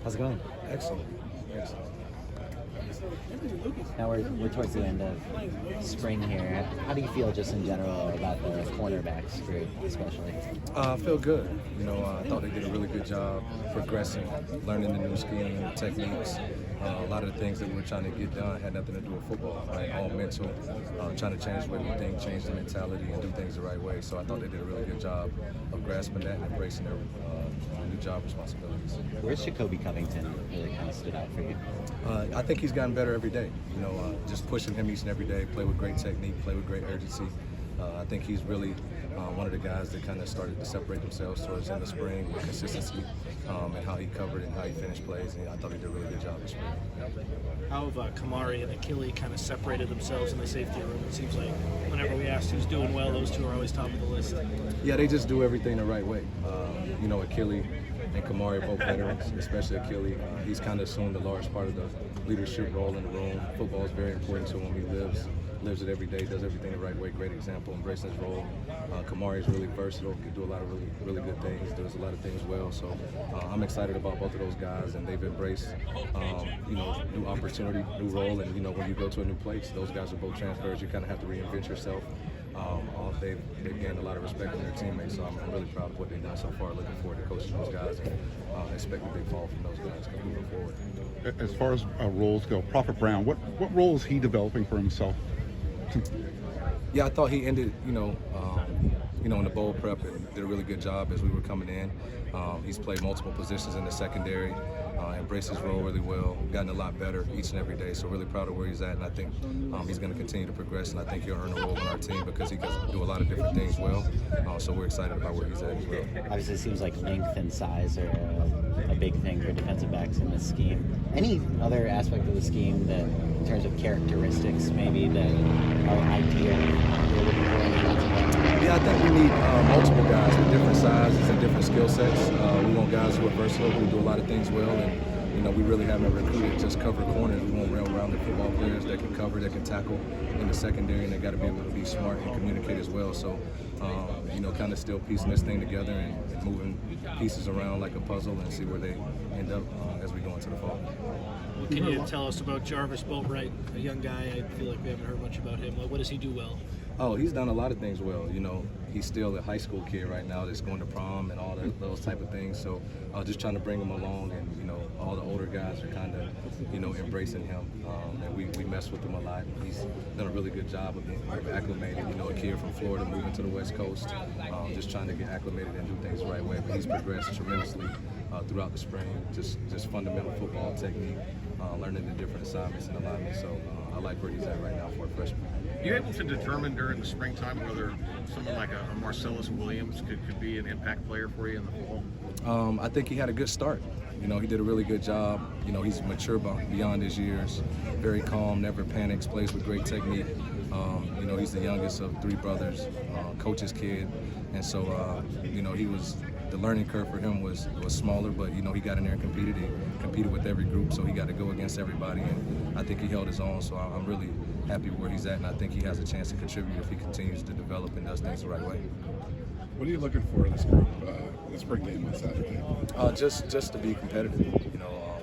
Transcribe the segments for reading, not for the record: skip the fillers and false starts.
How's it going? Excellent. Excellent. Now we're towards the end of spring here. How do you feel just in general about the cornerbacks group, especially? I feel good. I thought they did a really good job progressing, learning the new scheme and techniques. A lot of the things that we were trying to get done had nothing to do with football, right? All mental, trying to change the way we think, change the mentality, and do things the right way. So I thought they did a really good job of grasping that and embracing their new job responsibilities. Where's Jacoby Covington really kind of stood out for you? I think he's gotten better every day. Just pushing him each and every day, play with great technique, play with great urgency. I think he's really one of the guys that kind of started to separate themselves towards in the spring with consistency and how he covered and how he finished plays. And I thought he did a really good job this spring. How have Kamari and Achille kind of separated themselves in the safety room? It seems like whenever we ask who's doing well, those two are always top of the list. Yeah, they just do everything the right way. Achille and Kamari are both veterans, especially Achille. He's kind of assumed a large part of the leadership role in the room. Football is very important to him. He lives it every day, does everything the right way. Great example, embracing his role. Kamari is really versatile, can do a lot of really good things, does a lot of things well. So I'm excited about both of those guys, and they've embraced, new opportunity, new role. And when you go to a new place, those guys are both transfers. You kind of have to reinvent yourself. They've gained a lot of respect from their teammates, so I'm really proud of what they've done so far. Looking forward to coaching those guys and expect a big fall from those guys moving forward. As far as roles go, Prophet Brown, what role is he developing for himself? Yeah, I thought he ended, in the bowl prep and did a really good job as we were coming in. He's played multiple positions in the secondary, embraced his role really well, gotten a lot better each and every day. So really proud of where he's at, and I think he's going to continue to progress, and I think he'll earn a role on our team because he can do a lot of different things well. So we're excited about where he's at as well. Obviously, it seems like length and size are a big thing for defensive backs in this scheme. Any other aspect of the scheme that, in terms of characteristics, maybe that are ideal you're looking for in defensive backs? Yeah, I think we need multiple guys with different sizes and different skill sets. We want guys who are versatile, who do a lot of things well, and we really haven't recruited just cover corners. We want well-rounded football players that can cover, that can tackle in the secondary, and they got to be able to be smart and communicate as well. So, kind of still piecing this thing together and moving pieces around like a puzzle and see where they end up as we go into the fall. What can you tell us about Jarvis Boatwright, a young guy? I feel like we haven't heard much about him. What does he do well? Oh, he's done a lot of things well. He's still a high school kid right now that's going to prom and all those type of things. So just trying to bring him along, and all the older guys are kind of embracing him, and we mess with him a lot. He's done a really good job of being acclimated. A kid from Florida moving to the West Coast, just trying to get acclimated and do things the right way. But he's progressed tremendously throughout the spring. Just fundamental football technique, learning the different assignments and alignments. So I like where he's at right now for a freshman. You able to determine during the springtime whether someone like a Marcellus Williams could be an impact player for you in the fall? I think he had a good start. He did a really good job. He's mature beyond his years, very calm, never panics, plays with great technique. He's the youngest of three brothers, coach's kid, and so the learning curve for him was smaller, but he got in there and competed. He competed with every group, so he got to go against everybody, and I think he held his own. So I'm really happy where he's at, and I think he has a chance to contribute if he continues to develop and does things the right way. What are you looking for in this group, the spring game on Saturday? Just to be competitive,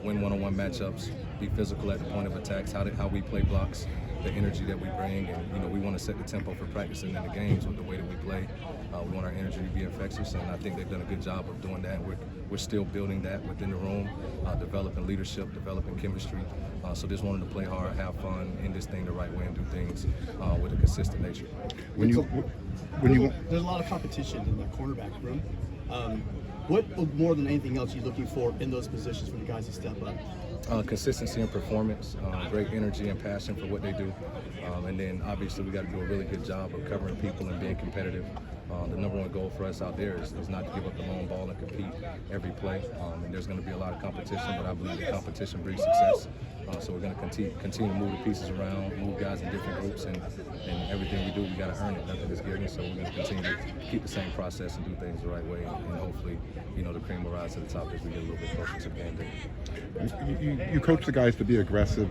win one-on-one matchups, be physical at the point of attacks, how we play blocks, the energy that we bring, and we want to set the tempo for practicing in the games with the way that we play. We want our energy to be infectious, and I think they've done a good job of doing that. We're still building that within the room, developing leadership, developing chemistry. So just wanting to play hard, have fun, end this thing the right way, and do things with a consistent nature. There's a lot of competition in the cornerback room. What more than anything else are you looking for in those positions for the guys to step up? Consistency and performance, great energy and passion for what they do. And then obviously we got to do a really good job of covering people and being competitive. The number one goal for us out there is not to give up the long ball and compete every play. And there's going to be a lot of competition, but I believe the competition brings success. So we're going to continue to move the pieces around, move guys in different groups, and everything we do, we got to earn it. Nothing is given, so we're going to continue to keep the same process and do things the right way, and hopefully, the cream will rise to the top as we get a little bit closer to game day. You coach the guys to be aggressive.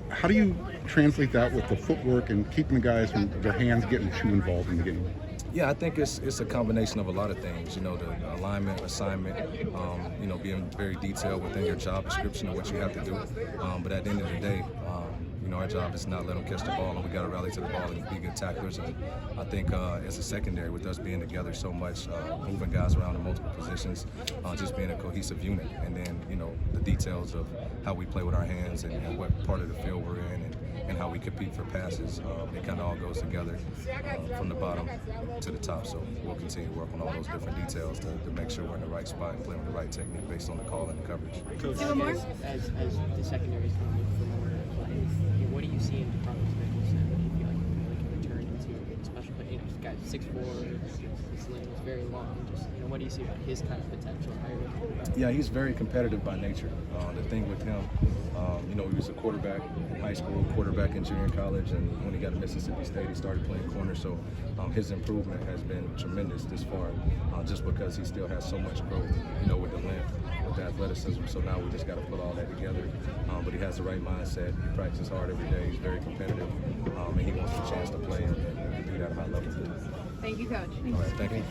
How do you translate that with the footwork and keeping the guys from their hands getting too involved in the game? Yeah, I think it's a combination of a lot of things. You know, the alignment, assignment, you know, being very detailed within your job description of what you have to do. But at the end of the day, you know, our job is not let them catch the ball, and we got to rally to the ball and be good tacklers. And I think as a secondary, with us being together so much, moving guys around in multiple positions, just being a cohesive unit, and then you know the details of how we play with our hands and what part of the field we're in, and how we compete for passes. It kind of all goes together from the bottom to the top. So we'll continue to work on all those different details to make sure we're in the right spot and playing with the right technique based on the call and the coverage. As the secondary is going to look for more plays, what do you see in Carlos Nicholson that you feel like really can return into a special play? You know, this guy's 6'4", his lane is very long. Just what do you see about his kind of potential? Yeah, he's very competitive by nature. The thing with him, you know, he was a quarterback in high school, quarterback in junior college, and when he got to Mississippi State, he started playing corner. So his improvement has been tremendous this far, just because he still has so much growth, you know, with the length, with the athleticism. So now we just got to put all that together. But he has the right mindset. He practices hard every day. He's very competitive, and he wants the chance to play and do that at a high level. Thank you, Coach. All right, thank you.